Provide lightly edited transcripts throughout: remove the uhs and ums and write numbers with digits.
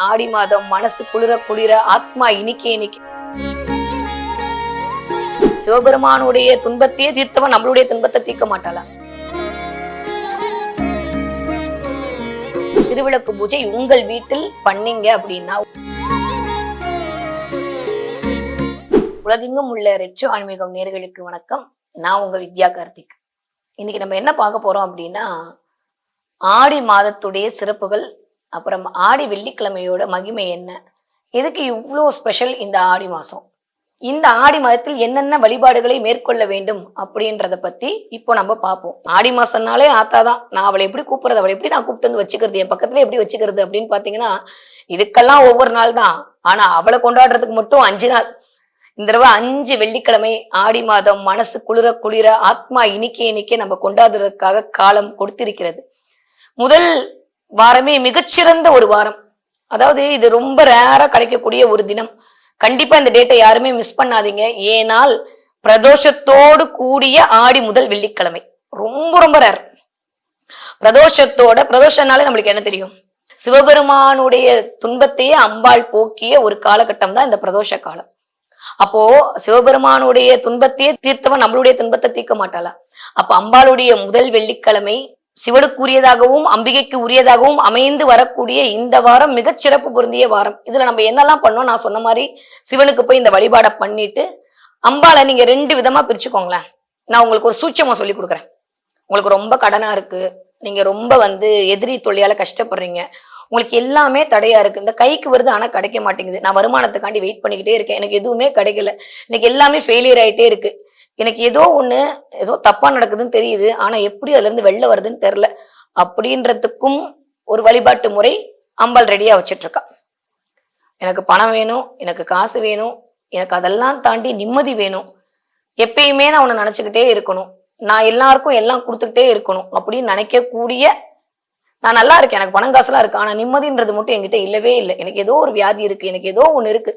ஆடி மாதம் மனசு குளிர குளிர ஆத்மா இனிக்க இனிக்க சிவபெருமானுடைய துன்பத்தையே தீர்த்தவன் நம்மளுடைய துன்பத்தை தீர்க்க மாட்டாளா? திருவிளக்கு பூஜை உங்கள் வீட்டில் பண்ணீங்க அப்படின்னா உலகெங்கும் உள்ள ரெட்சோ ஆன்மீகம் நேர்களுக்கு வணக்கம். நான் உங்க வித்யா கார்த்திக். இன்னைக்கு நம்ம என்ன பார்க்க போறோம் அப்படின்னா, ஆடி மாதத்துடைய சிறப்புகள், அப்புறம் ஆடி வெள்ளிக்கிழமையோட மகிமை என்ன, எதுக்கு இவ்வளோ ஸ்பெஷல் இந்த ஆடி மாசம், இந்த ஆடி மாதத்தில் என்னென்ன வழிபாடுகளை மேற்கொள்ள வேண்டும் அப்படின்றத பத்தி இப்போ நம்ம பார்ப்போம். ஆடி மாசம்னாலே ஆத்தாதான். நான் அவளை எப்படி கூப்பிடுறது, அவளை எப்படி நான் கூப்பிட்டு வந்து வச்சுக்கிறது, என் பக்கத்துல எப்படி வச்சுக்கிறது அப்படின்னு பாத்தீங்கன்னா, இதுக்கெல்லாம் ஒவ்வொரு நாள் தான். ஆனா அவளை கொண்டாடுறதுக்கு மட்டும் 5 நாள். இந்த தடவை 5 வெள்ளிக்கிழமை ஆடி மாதம் மனசு குளிர குளிர ஆத்மா இனிக்க இனிக்க நம்ம கொண்டாடுறதுக்காக காலம் கொடுத்திருக்கிறது. முதல் வாரமே மிகச்சிறந்த ஒரு வாரம். அதாவது இது ரொம்ப ரேரா கிடைக்கக்கூடிய ஒரு தினம். கண்டிப்பா இந்த டேட்டை யாருமே மிஸ் பண்ணாதீங்க. ஏனால் பிரதோஷத்தோடு கூடிய ஆடி முதல் வெள்ளிக்கிழமை ரொம்ப ரொம்ப ரேர். பிரதோஷனாலே நம்மளுக்கு என்ன தெரியும்? சிவபெருமானுடைய துன்பத்தையே அம்பாள் போக்கிய ஒரு காலகட்டம் தான் இந்த பிரதோஷ காலம். அப்போ சிவபெருமானுடைய துன்பத்தையே தீர்த்தவன் நம்மளுடைய துன்பத்தை தீர்க்க மாட்டாளா? அப்ப அம்பாளுடைய முதல் வெள்ளிக்கிழமை சிவனுக்கு உரியதாகவும் அம்பிகைக்கு உரியதாகவும் அமைந்து வரக்கூடிய இந்த வாரம் மிகச்சிறப்பு பொருந்திய வாரம். இதுல நம்ம என்னெல்லாம் பண்ணோம், நான் சொன்ன மாதிரி சிவனுக்கு போய் இந்த வழிபாடை பண்ணிட்டு அம்பாளை நீங்க 2 விதமா பிரிச்சுக்கோங்களேன். நான் உங்களுக்கு ஒரு சூட்சமா சொல்லி கொடுக்குறேன். உங்களுக்கு ரொம்ப கடனா இருக்கு, நீங்க ரொம்ப எதிரி தொல்லையால கஷ்டப்படுறீங்க, உங்களுக்கு எல்லாமே தடையா இருக்கு, இந்த கைக்கு வருது ஆனா கிடைக்க மாட்டேங்குது, நான் வருமானத்துக்காண்டி வெயிட் பண்ணிக்கிட்டே இருக்கேன், எனக்கு எதுவுமே கிடைக்கல, எனக்கு எல்லாமே ஃபெயிலியர் ஆயிட்டே இருக்கு, எனக்கு ஏதோ தப்பா நடக்குதுன்னு தெரியுது, ஆனா எப்படி அதுல இருந்து வெளில வருதுன்னு தெரியல அப்படின்றதுக்கும் ஒரு வழிபாட்டு முறை அம்பாள் ரெடியா வச்சிட்டு இருக்கா. எனக்கு பணம் வேணும், எனக்கு காசு வேணும், எனக்கு அதெல்லாம் தாண்டி நிம்மதி வேணும், எப்பயுமே நான் உன்னை நினைச்சுக்கிட்டே இருக்கணும், நான் எல்லாருக்கும் எல்லாம் கொடுத்துக்கிட்டே இருக்கணும் அப்படின்னு நினைக்கக்கூடிய, நான் நல்லா இருக்கேன், எனக்கு பணம் காசுலாம் இருக்கு, ஆனா நிம்மதின்றது மட்டும் என்கிட்ட இல்லவே இல்லை, எனக்கு ஏதோ ஒரு வியாதி இருக்கு, எனக்கு ஏதோ ஒண்ணு இருக்கு,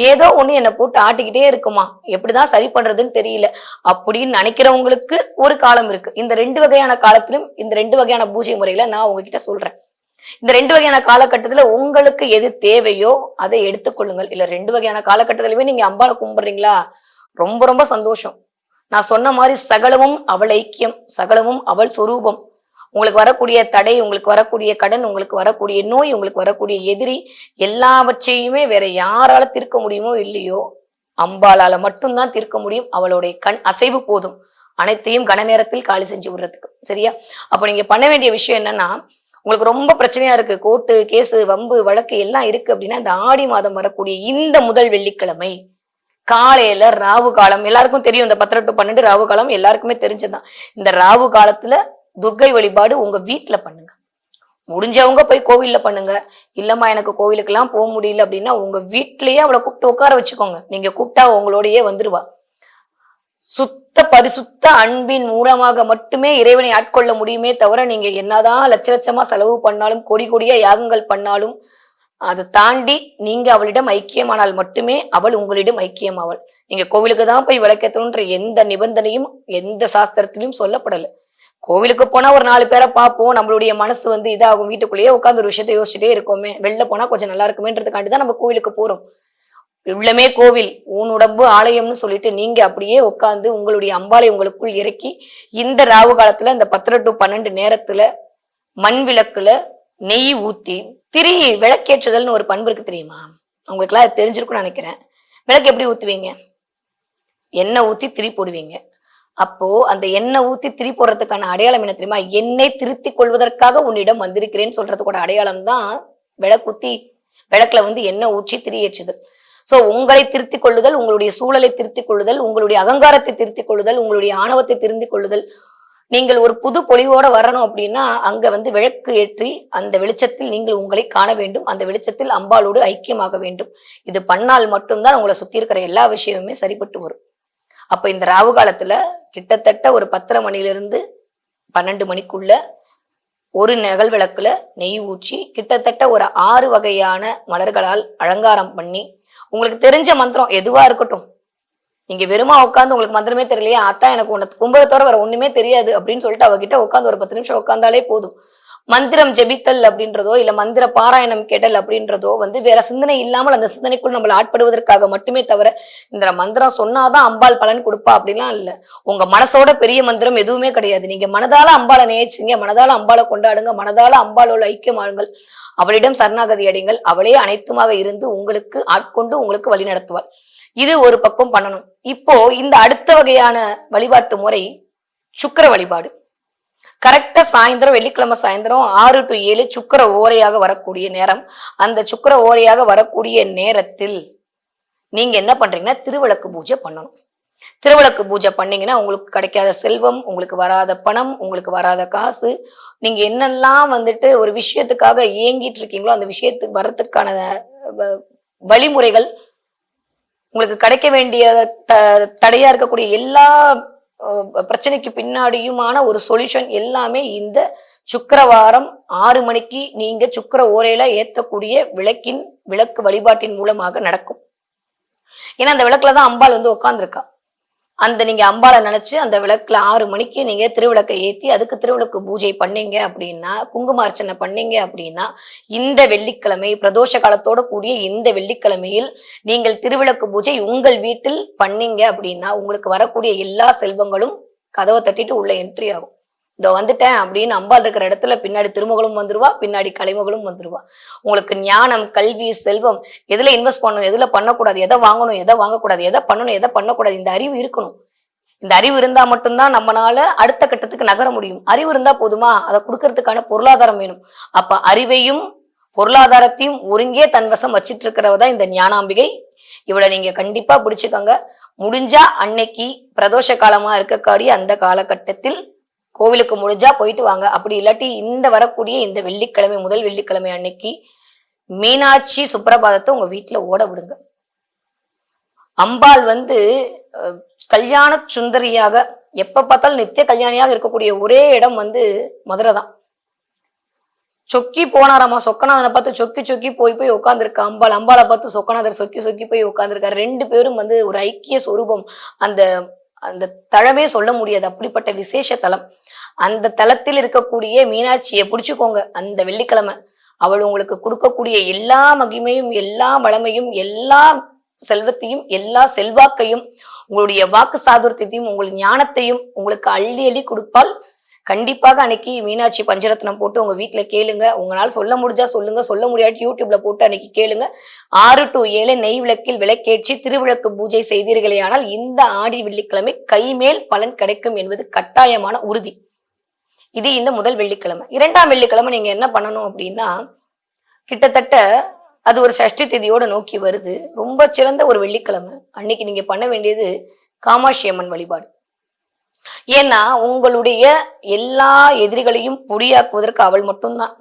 ஏதோ ஒண்ணு என்னை போட்டு ஆட்டிக்கிட்டே இருக்குமா, எப்படிதான் சரி பண்றதுன்னு தெரியல அப்படின்னு நினைக்கிறவங்களுக்கு ஒரு காலம் இருக்கு. இந்த 2 வகையான காலத்திலும் இந்த 2 வகையான பூஜை முறைகளை நான் உங்ககிட்ட சொல்றேன். இந்த 2 வகையான காலகட்டத்துல உங்களுக்கு எது தேவையோ அதை எடுத்துக்கொள்ளுங்கள். இல்ல 2 வகையான காலகட்டத்திலுமே நீங்க அம்பாளை கும்பிடுறீங்களா, ரொம்ப ரொம்ப சந்தோஷம். நான் சொன்ன மாதிரி சகலமும் அவள் ஐக்கியம், சகலமும் அவள் சொரூபம். உங்களுக்கு வரக்கூடிய தடை, உங்களுக்கு வரக்கூடிய கடன், உங்களுக்கு வரக்கூடிய நோய், உங்களுக்கு வரக்கூடிய எதிரி எல்லாவற்றையுமே வேற யாரால தீர்க்க முடியுமோ இல்லையோ அம்பாளால மட்டும்தான் தீர்க்க முடியும். அவளுடைய கண் அசைவு போதும் அனைத்தையும் கன நேரத்தில் காலி செஞ்சு விடுறதுக்கு. சரியா? அப்ப நீங்க பண்ண வேண்டிய விஷயம் என்னன்னா, உங்களுக்கு ரொம்ப பிரச்சனையா இருக்கு, கோர்ட்டு கேஸு வம்பு வழக்கு எல்லாம் இருக்கு அப்படின்னா, இந்த ஆடி மாதம் வரக்கூடிய இந்த முதல் வெள்ளிக்கிழமை காலையில ராவு காலம், எல்லாருக்கும் தெரியும், இந்த 10 to 12 ராவு காலம் எல்லாருக்குமே தெரிஞ்சதுதான். இந்த ராவு காலத்துல துர்க்கை வழிபாடு உங்க வீட்டுல பண்ணுங்க. முடிஞ்சவங்க போய் கோவில்ல பண்ணுங்க. இல்லம்மா எனக்கு கோவிலுக்கு எல்லாம் போக முடியல அப்படின்னா உங்க வீட்லயே அவளை கூப்பிட்டு உட்கார வச்சுக்கோங்க. நீங்க கூப்பிட்டா உங்களோடயே வந்துருவா. சுத்த பரிசுத்த அன்பின் மூலமாக மட்டுமே இறைவனை ஆட்கொள்ள முடியுமே தவிர, நீங்க என்னதான் லட்சமா செலவு பண்ணாலும், கோடியா யாகங்கள் பண்ணாலும், அதை தாண்டி நீங்க அவளிடம் ஐக்கியமானால் மட்டுமே அவள் உங்களிடம் ஐக்கியமாவள். நீங்க கோவிலுக்கு தான் போய் விளக்கேற்றணுன்ற எந்த நிபந்தனையும் எந்த சாஸ்திரத்திலையும் சொல்லப்படலை. கோவிலுக்கு போனா ஒரு 4 பேரை பார்ப்போம், நம்மளுடைய மனசு இதாகும், வீட்டுக்குள்ளேயே உட்காந்து ஒரு விஷயத்த யோசிச்சுட்டே இருக்கோமே, வெளில போனா கொஞ்சம் நல்லா இருக்குமேன்றதுக்காண்டிதான் நம்ம கோவிலுக்கு போறோம். உள்ளமே கோவில், ஊன் உடம்பு ஆலயம்னு சொல்லிட்டு நீங்க அப்படியே உட்காந்து உங்களுடைய அம்பாளை உங்களுக்குள் இறக்கி இந்த ராவு காலத்துல இந்த 10 to 12 நேரத்துல மண் விளக்குல நெய் ஊத்தி திரி விளக்கேற்றுதல்னு ஒரு பண்பு இருக்கு தெரியுமா? உங்களுக்கு எல்லாம் தெரிஞ்சிருக்கும்னு நினைக்கிறேன். விளக்கு எப்படி ஊத்துவீங்க? எண்ணெய் ஊத்தி திரி போடுவீங்க. அப்போ அந்த எண்ணெய் ஊத்தி திரி போடுறதுக்கான அடையாளம் என்ன தெரியுமா? என்னை திருத்தி கொள்வதற்காக உன்னிடம் வந்திருக்கிறேன்னு சொல்றதுக்கூட அடையாளம் தான் விளக்குத்தி விளக்குல எண்ணெய் ஊற்றி திரி ஏற்றுதல். சோ உங்களை திருத்திக் கொள்ளுதல், உங்களுடைய சூழலை திருத்திக் கொள்ளுதல், உங்களுடைய அகங்காரத்தை திருத்திக் கொள்ளுதல், உங்களுடைய ஆணவத்தை திருத்திக் கொள்ளுதல். நீங்கள் ஒரு புது பொலிவோட வரணும் அப்படின்னா அங்க விளக்கு ஏற்றி அந்த வெளிச்சத்தில் நீங்கள் உங்களை காண வேண்டும். அந்த வெளிச்சத்தில் அம்பாளோடு ஐக்கியமாக வேண்டும். இது பண்ணால் மட்டும்தான் உங்களை சுத்தி இருக்கிற எல்லா விஷயமுமே சரிப்பட்டு வரும். அப்ப இந்த ராவு காலத்துல கிட்டத்தட்ட ஒரு 10:30 மணிலிருந்து 12 மணிக்குள்ள ஒரு நெகல் விளக்குல நெய் ஊற்றி கிட்டத்தட்ட ஒரு 6 வகையான மலர்களால் அலங்காரம் பண்ணி, உங்களுக்கு தெரிஞ்ச மந்திரம் எதுவா இருக்கட்டும், நீங்க வெறுமா உட்காந்து உங்களுக்கு மந்திரமே தெரியலையா, அத்தா எனக்கு உன்னை கும்பலை தவிர வேற ஒண்ணுமே தெரியாது அப்படின்னு சொல்லிட்டு அவகிட்ட உட்காந்து ஒரு 10 நிமிஷம் உட்காந்தாலே போதும். மந்திரம் ஜெபித்தல் அப்படின்றதோ இல்ல மந்திர பாராயணம் கேட்டல் அப்படின்றதோ வந்து வேற சிந்தனை இல்லாமல் அந்த சிந்தனைக்குள் நம்மளை ஆட்படுவதற்காக மட்டுமே தவிர இந்த மந்திரம் சொன்னாதான் அம்பாள் பலன் கொடுப்பா அப்படிலாம் இல்ல. உங்க மனசோட பெரிய மந்திரம் எதுவுமே கிடையாது. நீங்க மனதால அம்பாளை நேசிங்க, மனதால அம்பாளை கொண்டாடுங்க, மனதால அம்பாளோட ஐக்கியமாடுங்கள், அவளிடம் சரணாகதி அடைங்கள். அவளே அனைத்துமாக இருந்து உங்களுக்கு ஆட்கொண்டு உங்களுக்கு வழி நடத்துவாள். இது ஒரு பக்கம் பண்ணணும். இப்போ இந்த அடுத்த வகையான வழிபாட்டு முறை சுக்கிர வழிபாடு. கரெக்டா சாயந்தரம், வெள்ளிக்கிழமை சாயந்தரம் 6 to 7 சுக்கிர ஓரையாக வரக்கூடிய நேரம். அந்த சுக்கிர ஓரையாக வரக்கூடிய நேரத்தில் நீங்க என்ன பண்றீங்கன்னா திருவிளக்கு பூஜை பண்ணணும். திருவிளக்கு பூஜை பண்ணீங்கன்னா உங்களுக்கு கிடைக்காத செல்வம், உங்களுக்கு வராத பணம், உங்களுக்கு வராத காசு, நீங்க என்னெல்லாம் வந்துட்டு ஒரு விஷயத்துக்காக ஏங்கிட்டு இருக்கீங்களோ அந்த விஷயத்துக்கு வர்றதுக்கான வழிமுறைகள், உங்களுக்கு கிடைக்க வேண்டிய தடையா இருக்கக்கூடிய எல்லா பிரச்சனைக்கு பின்னாடியுமான ஒரு சொல்யூஷன் எல்லாமே இந்த சுக்கிரவாரம் 6 மணிக்கு நீங்க சுக்கிர ஓரையில ஏத்தக்கூடிய விளக்கு வழிபாட்டின் மூலமாக நடக்கும். ஏன்னா அந்த விளக்குலதான் அம்பாள் வந்து உட்கார்ந்துருக்கா. அந்த நீங்க அம்பாளை நினைச்சு அந்த விளக்குல 6 மணிக்கு நீங்க திருவிளக்கை ஏத்தி அதுக்கு திருவிளக்கு பூஜை பண்ணீங்க அப்படின்னா, குங்குமார்ச்சனை பண்ணீங்க அப்படின்னா, இந்த வெள்ளிக்கிழமை பிரதோஷ காலத்தோட கூடிய இந்த வெள்ளிக்கிழமையில் நீங்கள் திருவிளக்கு பூஜை உங்கள் வீட்டில் பண்ணீங்க அப்படின்னா உங்களுக்கு வரக்கூடிய எல்லா செல்வங்களும் கதவை தட்டிட்டு உள்ள என்ட்ரி ஆகும். இதோ வந்துட்டேன் அப்படின்னு அம்பாள் இருக்கிற இடத்துல பின்னாடி திருமகளும் வந்துருவா, பின்னாடி கலைமகளும் வந்துருவா. உங்களுக்கு ஞானம், கல்வி, செல்வம், எதுல இன்வெஸ்ட் பண்ணணும், எதுல பண்ணக்கூடாது, எதை வாங்கணும், எதை வாங்கக்கூடாது, எதை பண்ணணும், எதை பண்ணக்கூடாது, இந்த அறிவு இருக்கணும். இந்த அறிவு இருந்தா மட்டும்தான் நம்மளால அடுத்த கட்டத்துக்கு நகர முடியும். அறிவு இருந்தா போதுமா? அதை கொடுக்கறதுக்கான பொருளாதாரம் வேணும். அப்ப அறிவையும் பொருளாதாரத்தையும் ஒருங்கே தன்வசம் வச்சிட்டு இருக்கிறவதா இந்த ஞானாம்பிகை. இவளை நீங்க கண்டிப்பா பிடிச்சுக்கோங்க. முடிஞ்சா அன்னைக்கு பிரதோஷ காலமா இருக்கக்கூடிய அந்த காலகட்டத்தில் கோவிலுக்கு முடிஞ்சா போயிட்டு வாங்க. அப்படி இல்லாட்டி இந்த வரக்கூடிய இந்த வெள்ளிக்கிழமை, முதல் வெள்ளிக்கிழமை அன்னைக்கு மீனாட்சி சுப்பிரபாதத்தை உங்க வீட்டுல ஓட விடுங்க. அம்பாள் வந்து கல்யாண சுந்தரியாக எப்ப பார்த்தாலும் நித்திய கல்யாணியாக இருக்கக்கூடிய ஒரே இடம் வந்து மதுரை தான். சொக்கி போனாராமா, சொக்கநாதனை பார்த்து சொக்கி சொக்கி போய் உட்காந்துருக்கா அம்பாள். அம்பாளை பார்த்து சொக்கநாதர் சொக்கி சொக்கி போய் உட்காந்துருக்காரு. 2 பேரும் வந்து ஒரு ஐக்கிய சொரூபம். அந்த அந்த தளமே சொல்ல முடியாது, அப்படிப்பட்ட விசேஷ தலம். அந்த தலத்தில் இருக்கக்கூடிய மீனாட்சியை பிடிச்சுக்கோங்க. அந்த வெள்ளிக்கிழமை அவள் உங்களுக்கு கொடுக்கக்கூடிய எல்லா மகிமையும், எல்லா வளமையும், எல்லா செல்வத்தையும், எல்லா செல்வாக்கையும், உங்களுடைய வாக்கு சாதுர்த்தியத்தையும், உங்கள் ஞானத்தையும் உங்களுக்கு அள்ளி அள்ளி கொடுப்பால். கண்டிப்பாக அன்னைக்கு மீனாட்சி பஞ்சரத்னம் போட்டு உங்க வீட்டுல கேளுங்க. உங்களால சொல்ல முடிஞ்சா சொல்லுங்க, சொல்ல முடியாட்டி யூடியூப்ல போட்டு அன்னைக்கு கேளுங்க. 6 to 7 நெய் விளக்கில் விளக்கேற்றி திருவிளக்கு பூஜை செய்தீர்களே ஆனால் இந்த ஆடி வெள்ளிக்கிழமை கைமேல் பலன் கிடைக்கும் என்பது கட்டாயமான உறுதி. இது இந்த முதல் வெள்ளிக்கிழமை. 2ஆம் வெள்ளிக்கிழமை நீங்க என்ன பண்ணணும் அப்படின்னா, கிட்டத்தட்ட அது ஒரு சஷ்டி திதியோட நோக்கி வருது. ரொம்ப சிறந்த ஒரு வெள்ளிக்கிழமை. அன்னைக்கு நீங்க பண்ண வேண்டியது காமாட்சி அம்மன் வழிபாடு. ஏன்னா உங்களுடைய எல்லா எதிரிகளையும் பொடியாக்குவதற்கு அவள் மட்டும்தான்.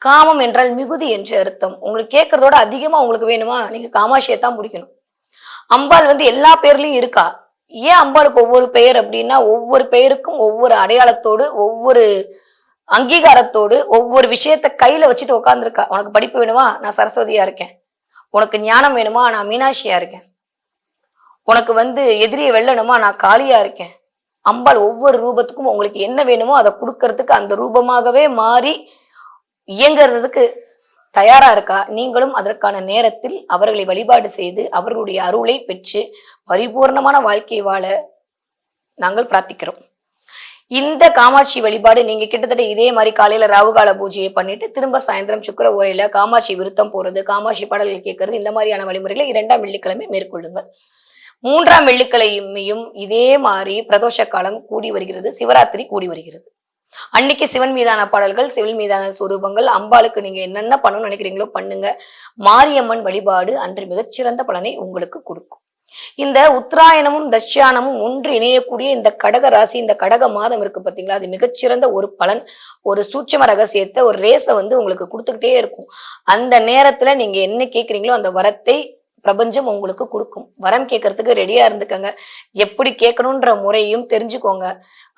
காமம் என்றால் மிகுதி என்று அர்த்தம். உங்களுக்கு கேட்கறதோட அதிகமா உங்களுக்கு வேணுமா, நீங்க காமாட்சியை தான் பிடிக்கணும். அம்பாள் வந்து எல்லா பேர்லயும் இருக்கா. ஏன் அம்பாளுக்கு ஒவ்வொரு பெயர் அப்படின்னா, ஒவ்வொரு பெயருக்கும் ஒவ்வொரு அடையாளத்தோடு, ஒவ்வொரு அங்கீகாரத்தோடு, ஒவ்வொரு விஷயத்த கையில வச்சுட்டு உட்காந்துருக்கா. உனக்கு படிப்பு வேணுமா, நான் சரஸ்வதியா இருக்கேன். உனக்கு ஞானம் வேணுமா, நான் மீனாட்சியா இருக்கேன். உனக்கு வந்து எதிரியை வெல்லணுமா, நான் காளியா இருக்கேன். அம்பாள் ஒவ்வொரு ரூபத்துக்கும் உங்களுக்கு என்ன வேணுமோ அதை கொடுக்கறதுக்கு அந்த ரூபமாகவே மாறி இயங்குறதுக்கு தயாரா இருக்கா. நீங்களும் அதற்கான நேரத்தில் அவர்களை வழிபாடு செய்து அவர்களுடைய அருளை பெற்று பரிபூர்ணமான வாழ்க்கை வாழ நாங்கள் பிரார்த்திக்கிறோம். இந்த காமாட்சி வழிபாடு நீங்க கிட்டத்தட்ட இதே மாதிரி காலையில ராவுகால பூஜையை பண்ணிட்டு திரும்ப சாயந்தரம் சுக்கிர ஓரையில காமாட்சி விருத்தம் போறது, காமாட்சி பாடல்கள் கேட்கறது, இந்த மாதிரியான வழிமுறைகளை 2ஆம் வெள்ளிக்கிழமை மேற்கொள்ளுங்கள். 3ஆம் வெள்ளிக்கிழமையும் இதே மாதிரி பிரதோஷ காலம் கூடி வருகிறது, சிவராத்திரி கூடி வருகிறது. அன்னைக்கு சிவன் மீதான பாடல்கள், சிவன் மீதான சொரூபங்கள், அம்பாளுக்கு நீங்க என்னென்ன பண்ணணும்னு நினைக்கிறீங்களோ பண்ணுங்க. மாரியம்மன் வழிபாடு அன்று மிகச்சிறந்த பலனை உங்களுக்கு கொடுக்கும். இந்த உத்தராயணமும் தட்சியானமும் ஒன்று இணையக்கூடிய இந்த கடக ராசி, இந்த கடக மாதம் இருக்கு பாத்தீங்களா, அது மிகச்சிறந்த ஒரு பலன், ஒரு சூட்சம ரகசியத்தை, ஒரு ரேஸை வந்து உங்களுக்கு கொடுத்துக்கிட்டே இருக்கும். அந்த நேரத்துல நீங்க என்ன கேட்குறீங்களோ அந்த வரத்தை பிரபஞ்சம் உங்களுக்கு கொடுக்கும். வரம் கேட்கறதுக்கு ரெடியா இருந்துக்கங்க. எப்படி கேட்கணும்ன்ற முறையும் தெரிஞ்சுக்கோங்க.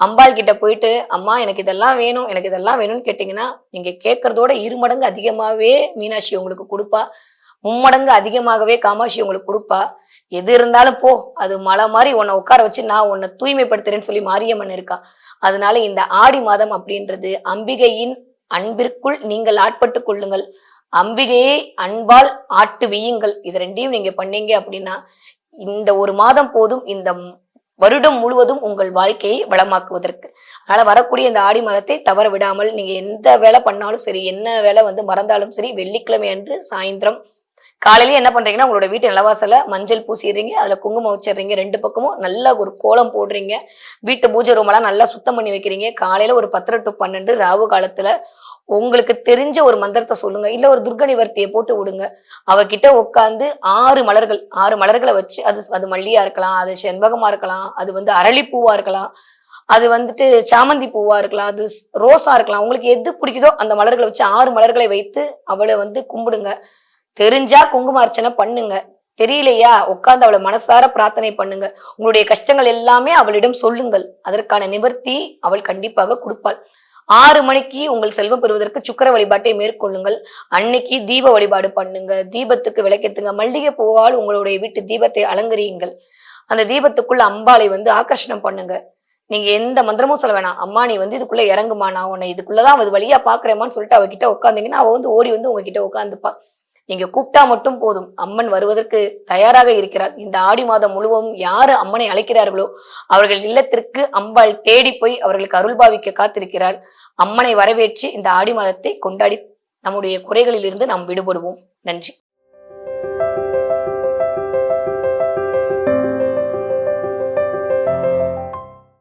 அம்பாள் கிட்ட போயிட்டு அம்மா எனக்கு இதெல்லாம் வேணும், எனக்கு இதெல்லாம் வேணும்னு கேட்டீங்கன்னா நீங்க கேட்கறதோட 2 மடங்கு அதிகமாவே மீனாட்சி உங்களுக்கு கொடுப்பா. 3 மடங்கு அதிகமாகவே காமாட்சி உங்களுக்கு கொடுப்பா. எது இருந்தாலும் போ, அது மலை மாதிரி உன்னை உட்கார வச்சு நான் உன்னை தூய்மைப்படுத்துறேன்னு சொல்லி மாரியம்மன் இருக்கா. அதனால இந்த ஆடி மாதம் அப்படின்றது அம்பிகையின் அன்பிற்குள் நீங்கள் ஆட்பட்டு கொள்ளுங்கள். அம்பிகையை அன்பால் ஆட்டு வீயுங்கள். இது ரெண்டையும் நீங்க பண்ணீங்க அப்படின்னா இந்த ஒரு மாதம் போதும் இந்த வருடம் முழுவதும் உங்கள் வாழ்க்கையை வளமாக்குவதற்கு. அதனால வரக்கூடிய இந்த ஆடி மாதத்தை தவற விடாமல் நீங்க எந்த வேலை பண்ணாலும் சரி, என்ன வேலை மறந்தாலும் சரி, வெள்ளிக்கிழமை அன்று சாயந்தரம் காலையில என்ன பண்றீங்கன்னா உங்களோட வீட்டு நிலவாசல மஞ்சள் பூசிடுறீங்க, அதுல குங்குமம் வச்சிடுறீங்க, 2 பக்கமும் நல்லா ஒரு கோலம் போடுறீங்க, வீட்டு பூஜை ரூம் எல்லாம் நல்லா சுத்தம் பண்ணி வைக்கிறீங்க. காலையில ஒரு 10 to 12 ராவு காலத்துல உங்களுக்கு தெரிஞ்ச ஒரு மந்திரத்தை சொல்லுங்க, இல்ல ஒரு துர்க நிவர்த்தியை போட்டு விடுங்க. அவகிட்ட உட்காந்து 6 மலர்களை வச்சு, அது மல்லியா இருக்கலாம், அது செண்பகமா இருக்கலாம், அது அரளிப்பூவா இருக்கலாம், அது சாமந்தி பூவா இருக்கலாம், அது ரோஸா இருக்கலாம். உங்களுக்கு எது பிடிக்குதோ அந்த மலர்களை வச்சு 6 மலர்களை வைத்து அவளை கும்பிடுங்க. தெரிஞ்சா குங்கும அர்ச்சனை பண்ணுங்க, தெரியலையா உட்கார்ந்து அவளை மனசார பிரார்த்தனை பண்ணுங்க. உங்களுடைய கஷ்டங்கள் எல்லாமே அவளிடம் சொல்லுங்கள், அதற்கான நிவர்த்தி அவள் கண்டிப்பாக கொடுப்பாள். 6 மணிக்கு உங்கள் செல்வம் பெறுவதற்கு சுக்கிர வழிபாட்டை மேற்கொள்ளுங்கள். அன்னைக்கு தீப வழிபாடு பண்ணுங்க, தீபத்துக்கு விளக்கேத்துங்க, மல்லிகை பூவால் உங்களுடைய வீட்டு தீபத்தை அலங்கரியுங்கள். அந்த தீபத்துக்குள்ள அம்பாளை ஆகர்ஷணம் பண்ணுங்க. நீங்க எந்த மந்திரமும் சொல்ல வேணாம், அம்மா நீ இதுக்குள்ள இறங்குமா, நான் உன்னை இதுக்குள்ளதான் அது வழியா பாக்குறேமான்னு சொல்லிட்டு அவகிட்ட உட்காந்தீங்கன்னா அவ ஓடி உங்ககிட்ட உட்காந்துப்பா. நீங்க கூப்பிட்டா மட்டும் போதும், அம்மன் வருவதற்கு தயாராக இருக்கிறாள். இந்த ஆடி மாதம் முழுவதும் யாரு அம்மனை அழைக்கிறார்களோ அவர்கள் இல்லத்திற்கு அம்பாள் தேடி போய் அவர்களுக்கு அருள்பாவிக்க காத்திருக்கிறாள். அம்மனை வரவேற்று இந்த ஆடி மாதத்தை கொண்டாடி நம்முடைய குறைகளில் இருந்து நாம் விடுபடுவோம். நன்றி.